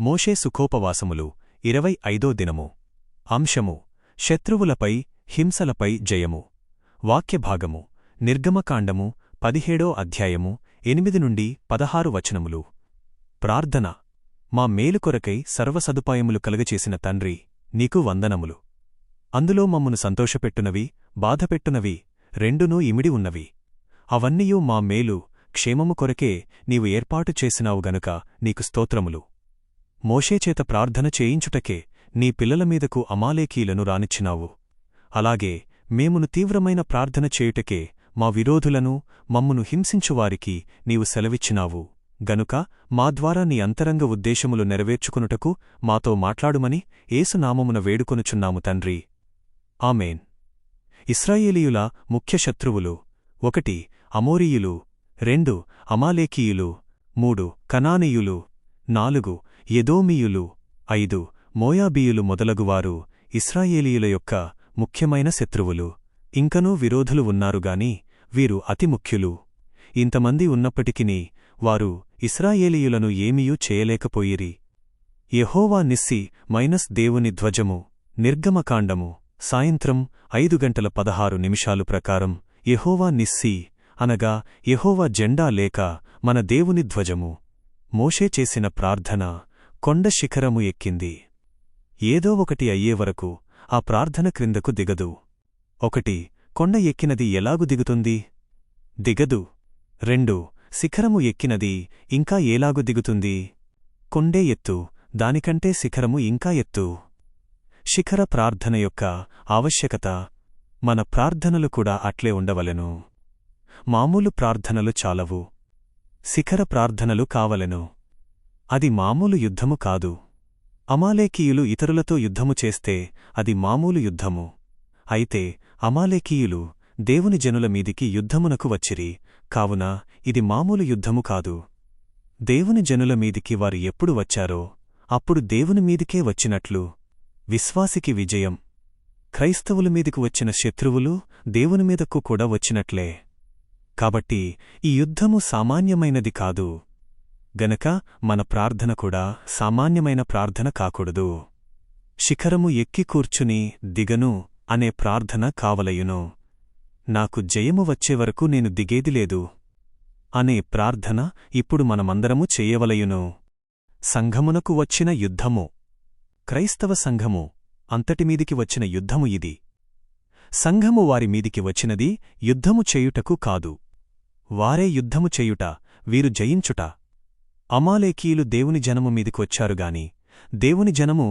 మోషే సుఖోపవాసములు 25దో దినము. అంశము శత్రువులపై హింసలపై జయము. వాక్యభాగము నిర్గమకాండము 17వ అధ్యాయము 8-16 వచనములు. ప్రార్థన. మా మేలుకొరకై సర్వసదుపాయములు కలుగచేసిన తండ్రి, నీకు వందనములు. అందులో మమ్మును సంతోషపెట్టునవి, బాధపెట్టునవి రెండునూ ఇమిడి ఉన్నవి. అవన్నియూ మా మేలు, క్షేమము కొరకే నీవు ఏర్పాటు చేసినావు గనుక నీకు స్తోత్రములు. మోషేచేత ప్రార్థన చేయించుటకే నీ పిల్లల మీదకు అమాలేకీలను రానిచ్చినావు. అలాగే మేమును తీవ్రమైన ప్రార్థన చేయుటకే మా విరోధులను, మమ్మును హింసించువారికి నీవు సెలవిచ్చినావు గనుక మా ద్వారా నీ అంతరంగ ఉద్దేశములు నెరవేర్చుకునుటకు మాతో మాట్లాడుమని యేసునామమున వేడుకొనుచున్నాము తండ్రి. ఆమేన్. ఇశ్రాయేలీయుల ముఖ్య శత్రువులు: 1 అమోరీయులు, 2 అమాలేకీయులు, 3 కనానీయులు, 4 ఎదోమీయులు, 5 మోయాబీయులు మొదలగువారు ఇశ్రాయేలీయుల యొక్క ముఖ్యమైన శత్రువులు. ఇంకనూ విరోధులు ఉన్నారుగాని వీరు అతి ముఖ్యులు. ఇంతమంది ఉన్నప్పటికినీ వారు ఇశ్రాయేలీయులను ఏమీయూ చేయలేకపోయిరి. యెహోవా నిస్సి మైనస్ దేవుని ధ్వజము. నిర్గమకాండము సాయంత్రం 5:16 ప్రకారం యెహోవా నిస్సి అనగా యెహోవా జెండా లేక మన దేవుని ధ్వజము. మోషే చేసిన ప్రార్థన కొండ శిఖరము ఎక్కింది. ఏదో ఒకటి అయ్యేవరకు ఆ ప్రార్థన క్రిందకు దిగదు. 1 కొండ ఎక్కినది ఎలాగు దిగుతుంది? దిగదు. 2 శిఖరము ఎక్కినది ఇంకా ఏలాగు దిగుతుంది? కొండే ఎత్తు, దానికంటే శిఖరము ఇంకా ఎత్తు. శిఖర ప్రార్థన యొక్క ఆవశ్యకత మన ప్రార్థనలు కూడా అట్లే ఉండవలెను. మామూలు ప్రార్థనలు చాలవు, శిఖర ప్రార్థనలు కావలెను. అది మామూలు యుద్ధము కాదు. అమాలేకీయులు ఇతరులతో యుద్ధము చేస్తే అది మామూలు యుద్ధము. అయితే అమాలేకీయులు దేవుని జనుల మీదికి యుద్ధమునకు వచ్చిరి, కావున ఇది మామూలు యుద్ధము కాదు. దేవుని జనుల మీదికి వారు ఎప్పుడు వచ్చారో అప్పుడు దేవుని మీదికే వచ్చినట్లు విశ్వాసికి విజయం. క్రైస్తవుల మీదికి వచ్చిన శత్రువులు దేవుని మీదకు కూడా వచ్చినట్లే. కాబట్టి ఈ యుద్ధము సామాన్యమైనది కాదు గనక మన ప్రార్థన కూడా సామాన్యమైన ప్రార్థన కాకూడదు. శిఖరము ఎక్కి కూర్చుని దిగను అనే ప్రార్థన కావలయును. నాకు జయము వచ్చేవరకు నేను దిగేదిలేదు అనే ప్రార్థన ఇప్పుడు మనమందరము చేయవలయును. సంఘమునకు వచ్చిన యుద్ధము. క్రైస్తవ సంఘము అంతటిమీదికి వచ్చిన యుద్ధము ఇది. సంఘము వారి మీదికి వచ్చినది యుద్ధము చేయుటకు కాదు. వారే యుద్ధము చేయుట, వీరు జయించుట. అమాలేకీయులు దేవుని జనము మీదికి వచ్చారుగాని దేవుని జనము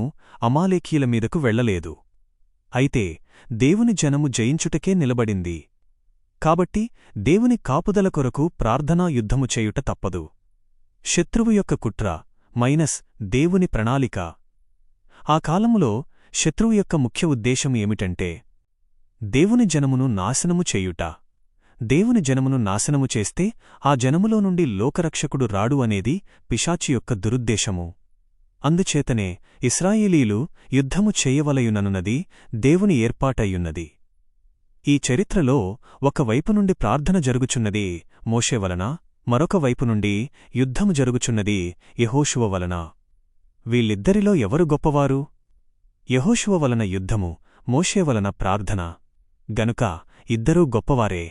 అమాలేకీయుల మీదకు వెళ్లలేదు. అయితే దేవుని జనము జయించుటకే నిలబడింది. కాబట్టి దేవుని కాపుదల కొరకు ప్రార్థనా యుద్ధము చేయుట తప్పదు. శత్రువు యొక్క కుట్ర మైనస్ దేవుని ప్రణాళిక. ఆ కాలములో శత్రువు యొక్క ముఖ్య ఉద్దేశం ఏమిటంటే దేవుని జనమును నాశనము చేయుట. దేవుని జనమును నాశనము చేస్తే ఆ జనములో నుండి లోకరక్షకుడు రాడు అనేది పిశాచి యొక్క దురుద్దేశము. అందుచేతనే ఇశ్రాయేలీలు యుద్ధము చేయవలయుననున్నది దేవుని ఏర్పాటయ్యున్నది. ఈ చరిత్రలో ఒకవైపు నుండి ప్రార్థన జరుగుచున్నది మోషే వలన, మరొక వైపు నుండి యుద్ధము జరుగుచున్నది యెహోషువ వలన. వీళ్ళిద్దరిలో ఎవరు గొప్పవారు? యెహోషువ వలన యుద్ధము, మోషే వలన ప్రార్థన గనుక ఇద్దరూ గొప్పవారే.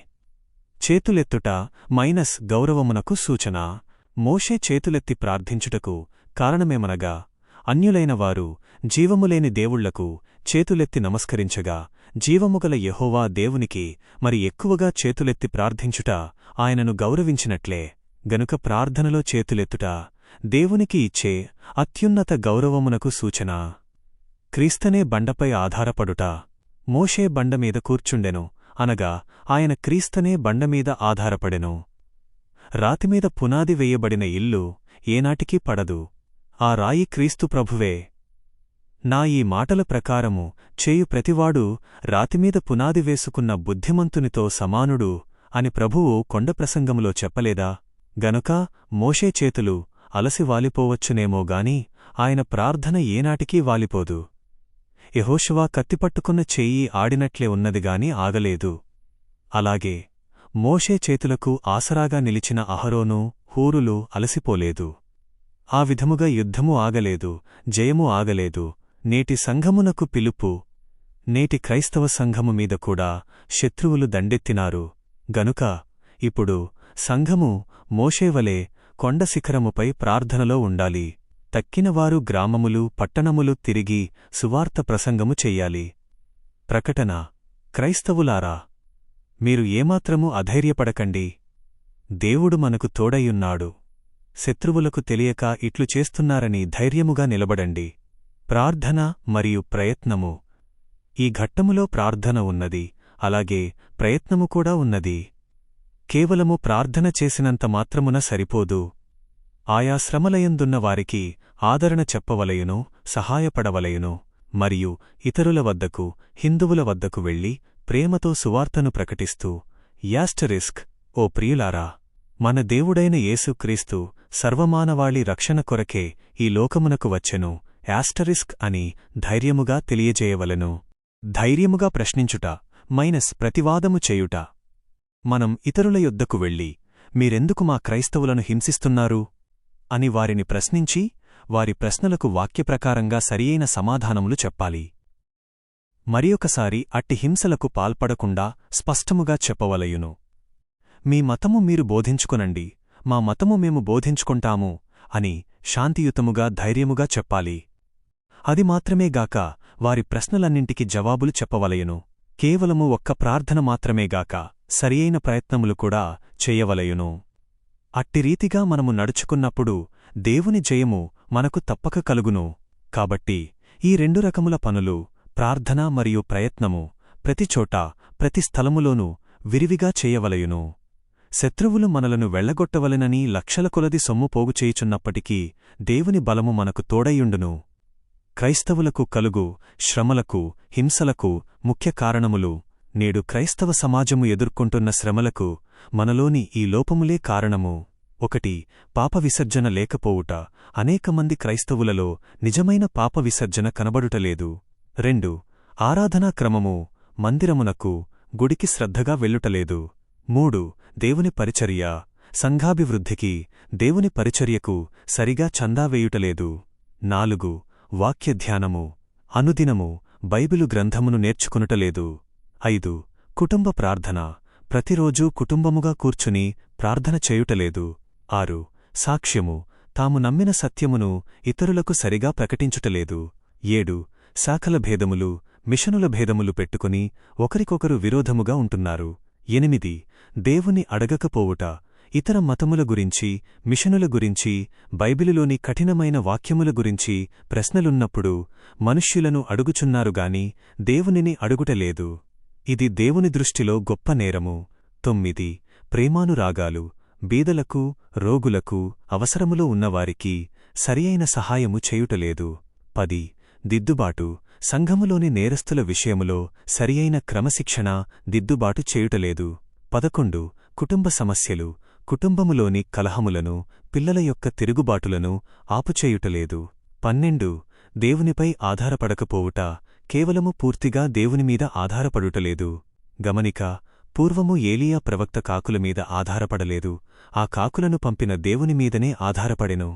చేతులెత్తుట మైనస్ గౌరవమునకు సూచన. మోషే చేతులెత్తి ప్రార్థించుటకు కారణమేమనగా అన్యులైన వారు జీవములేని దేవుళ్లకు చేతులెత్తి నమస్కరించగా జీవముగల యెహోవా దేవునికి మరి ఎక్కువగా చేతులెత్తి ప్రార్థించుట ఆయనను గౌరవించినట్లే. గనుక ప్రార్థనలో చేతులెత్తుట దేవునికి ఇచ్చే అత్యున్నత గౌరవమునకు సూచన. క్రీస్తనే బండపై ఆధారపడుట. మోషే బండమీద కూర్చుండెను అనగా ఆయన క్రీస్తనే బండమీద ఆధారపడెను. రాతిమీద పునాది వేయబడిన ఇల్లు ఏనాటికీ పడదు. ఆ రాయి క్రీస్తు ప్రభువే. నా ఈ మాటల ప్రకారము చేయు ప్రతివాడు రాతిమీద పునాది వేసుకున్న బుద్ధిమంతునితో సమానుడు అని ప్రభువు కొండప్రసంగములో చెప్పలేదా? గనుక మోషే చేతులు అలసి వాలిపోవచ్చునేమోగాని ఆయన ప్రార్థన ఏనాటికీ వాలిపోదు. యెహోషువ కత్తిపట్టుకున్న చెయ్యి ఆడినట్లే ఉన్నదిగాని ఆగలేదు. అలాగే మోషే చేతులకు ఆసరాగా నిలిచిన అహరోను, హూరులు అలసిపోలేదు. ఆ విధముగా యుద్ధము ఆగలేదు, జయము ఆగలేదు. నేటి సంఘమునకు పిలుపు. నేటి క్రైస్తవ సంఘము మీద కూడా శత్రువులు దండెత్తినారు గనుక ఇప్పుడు సంఘము మోషేవలే కొండశిఖరముపై ప్రార్థనలో ఉండాలి. తక్కినవారు గ్రామములు పట్టణములు తిరిగి సువార్త ప్రసంగము చెయ్యాలి. ప్రకటన: క్రైస్తవులారా, మీరు ఏమాత్రమూ అధైర్యపడకండి. దేవుడు మనకు తోడైయున్నాడు. శత్రువులకు తెలియక ఇట్లు చేస్తున్నారని ధైర్యముగా నిలబడండి. ప్రార్థన మరియు ప్రయత్నము. ఈ ఘట్టములో ప్రార్థన ఉన్నది, అలాగే ప్రయత్నము కూడా ఉన్నది. కేవలము ప్రార్థన చేసినంత మాత్రమున సరిపోదు. ఆయా శ్రమలయందున్న వారికి ఆదరణ చెప్పవలయును, సహాయపడవలయును, మరియు ఇతరుల వద్దకు, హిందువుల వద్దకు వెళ్లి ప్రేమతో సువార్తను ప్రకటిస్తూ ఓ ప్రియులారా, మన దేవుడైన యేసుక్రీస్తు సర్వమానవాళి రక్షణ కొరకే ఈ లోకమునకు వచ్చెను అని ధైర్యముగా తెలియజేయవలెను. ధైర్యముగా ప్రశ్నించుట ప్రతివాదము చేయుట. మనం ఇతరుల యొద్దకు వెళ్లి, మీరెందుకు మా క్రైస్తవులను హింసిస్తున్నారు అని వారిని ప్రశ్నించి, వారి ప్రశ్నలకు వాక్యప్రకారంగా సరియైన సమాధానములు చెప్పాలి. మరియొకసారి అట్టి హింసలకు పాల్పడకుండా స్పష్టముగా చెప్పవలయును. మీ మతము మీరు బోధించుకొనండి, మా మతము మేము బోధించుకుంటాము అని శాంతియుతముగా ధైర్యముగా చెప్పాలి. అది మాత్రమేగాక వారి ప్రశ్నలన్నింటికి జవాబులు చెప్పవలయును. కేవలము ఒక్క ప్రార్థన మాత్రమేగాక సరియైన ప్రయత్నములు కూడా చెయ్యవలయును. అట్టిరీతిగా మనము నడుచుకున్నప్పుడు దేవుని జయము మనకు తప్పక కలుగును. కాబట్టి ఈ 2 రకముల పనులు, ప్రార్థన మరియు ప్రయత్నము, ప్రతిచోటా ప్రతి స్థలములోనూ విరివిగా చేయవలయును. శత్రువులు మనలను వెళ్లగొట్టవలెనని లక్షల కొలది సొమ్ము పోగుచేయుచున్నప్పటికీ దేవుని బలము మనకు తోడైయుండును. క్రైస్తవులకు కలుగు శ్రమలకు, హింసలకు ముఖ్య కారణములు. నేడు క్రైస్తవ సమాజము ఎదుర్కొంటున్న శ్రమలకు మనలోని ఈ లోపములే కారణము. 1. పాప విసర్జన లేకపోవుట. అనేకమంది క్రైస్తవులలో నిజమైన పాప విసర్జన కనబడుటలేదు. 2. ఆరాధనా క్రమము. మందిరమునకు, గుడికి శ్రద్ధగా వెళ్ళుటలేదు. 3. దేవుని పరిచర్య. సంఘాభివృద్ధికి, దేవుని పరిచర్యకు సరిగా చందా వేయుటలేదు. 4. వాక్యధ్యానము. అనుదినము బైబిలు గ్రంథమును నేర్చుకునుటలేదు. 5. కుటుంబ ప్రార్థన. ప్రతిరోజూ కుటుంబముగా కూర్చుని ప్రార్థన చేయుటలేదు. 6. సాక్ష్యము. తాము నమ్మిన సత్యమును ఇతరులకు సరిగా ప్రకటించుటలేదు. 7. శాఖల భేదములు, మిషనుల భేదములు పెట్టుకుని ఒకరికొకరు విరోధముగా ఉంటున్నారు. 8. దేవుని అడగకపోవుట. ఇతర మతముల గురించి, మిషనుల గురించి, బైబిలులోని కఠినమైన వాక్యముల గురించి ప్రశ్నలున్నప్పుడు మనుష్యులను అడుగుచున్నారుగాని దేవునిని అడుగుటలేదు. ఇది దేవుని దృష్టిలో గొప్ప నేరము. 9. ప్రేమానురాగాలు. బీదలకు, రోగులకు, అవసరములో ఉన్నవారికి సరియైన సహాయము చేయుటలేదు. 10. దిద్దుబాటు. సంఘములోని నేరస్తుల విషయములో సరియైన క్రమశిక్షణ, దిద్దుబాటు చేయుటలేదు. 11. కుటుంబ సమస్యలు. కుటుంబములోని కలహములను, పిల్లల యొక్క తిరుగుబాటులను ఆపుచేయుటలేదు. 12. దేవునిపై ఆధారపడకపోవుట. కేవలము పూర్తిగా దేవునిమీద ఆధారపడుటలేదు. గమనిక: పూర్వము ఏలియా ప్రవక్త కాకులమీద ఆధారపడలేదు, ఆ కాకులను పంపిన దేవునిమీదనే ఆధారపడెను.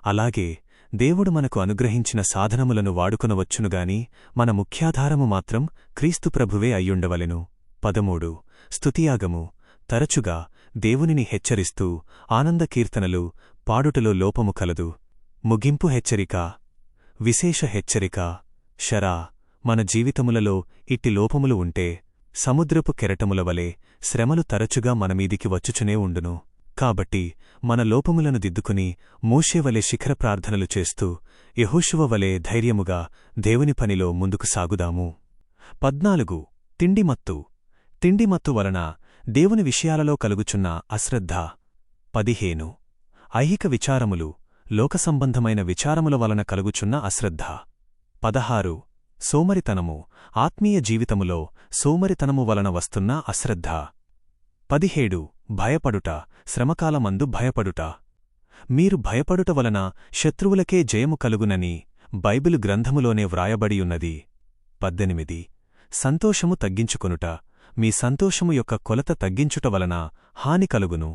అలాగే దేవుడు మనకు అనుగ్రహించిన సాధనములను వాడుకొనవచ్చునుగాని మన ముఖ్యాధారము మాత్రం క్రీస్తు ప్రభువే అయ్యుండవలెను. 13. స్తుతియాగము. తరచుగా దేవునిని హెచ్చరిస్తూ ఆనందకీర్తనలు పాడుటలో లోపము కలదు. ముగింపు హెచ్చరిక. విశేష హెచ్చరిక. షరా. మన జీవితములలో ఇట్టి లోపములు ఉంటే సముద్రపు కెరటముల వలె శ్రమలు తరచుగా మనమీదికి వచ్చుచునే ఉండును. కాబట్టి మన లోపములను దిద్దుకుని మోషేవలె శిఖర ప్రార్థనలు చేస్తూ యెహోషువ వలె ధైర్యముగా దేవుని పనిలో ముందుకు సాగుదాము. 14. తిండిమత్తు. తిండిమత్తు వలన దేవుని విషయాలలో కలుగుచున్న అశ్రద్ధ. 15. ఐహిక విచారములు. లోకసంబంధమైన విచారముల వలన కలుగుచున్న అశ్రద్ధ. 16. సోమరితనము. ఆత్మీయ జీవితములో సోమరితనము వలన వస్తున్న అశ్రద్ధ. 17. భయపడుట. శ్రమకాలమందు భయపడుట. మీరు భయపడుట వలన శత్రువులకే జయము కలుగునని బైబిలు గ్రంథములోనే వ్రాయబడియున్నది. 18. సంతోషము తగ్గించుకొనుట. మీ సంతోషము యొక్క కొలత తగ్గించుట వలన హాని కలుగును.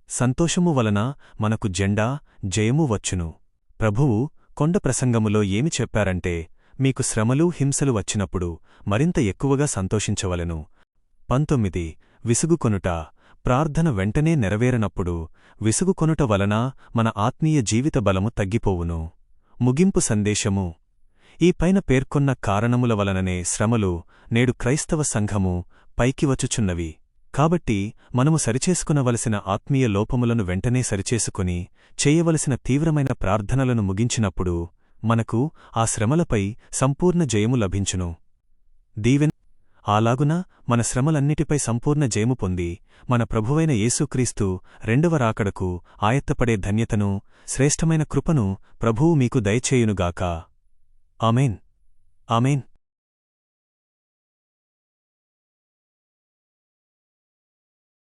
సంతోషము వలన మనకు జెండా జయము వచ్చును. ప్రభువు కొండ ప్రసంగములో ఏమి చెప్పారంటే, మీకు శ్రమలు హింసలు వచ్చినప్పుడు మరింత ఎక్కువగా సంతోషించవలెను. 19 విసుగుకొనుట. ప్రార్థన వెంటనే నెరవేరనప్పుడు విసుగుకొనుట వలన మన ఆత్మీయ జీవిత బలము తగ్గిపోవును. ముగింపు సందేశము. ఈ పైన పేర్కొన్న కారణముల వలననే శ్రమలు నేడు క్రైస్తవ సంఘము పైకి వచ్చుచున్నవి. కాబట్టి మనము సరిచేసుకునవలసిన ఆత్మీయ లోపములను వెంటనే సరిచేసుకుని చేయవలసిన తీవ్రమైన ప్రార్థనలను ముగించినప్పుడు మనకు ఆ శ్రమలపై సంపూర్ణ జయము లభించును. దీవెన. అలాగున మన శ్రమలన్నిటిపై సంపూర్ణ జయము పొంది మన ప్రభువైన యేసుక్రీస్తు రెండవ రాకడకు ఆయత్తపడే ధన్యతను, శ్రేష్టమైన కృపను ప్రభువు మీకు దయచేయునుగాక. ఆమేన్. ఆమేన్.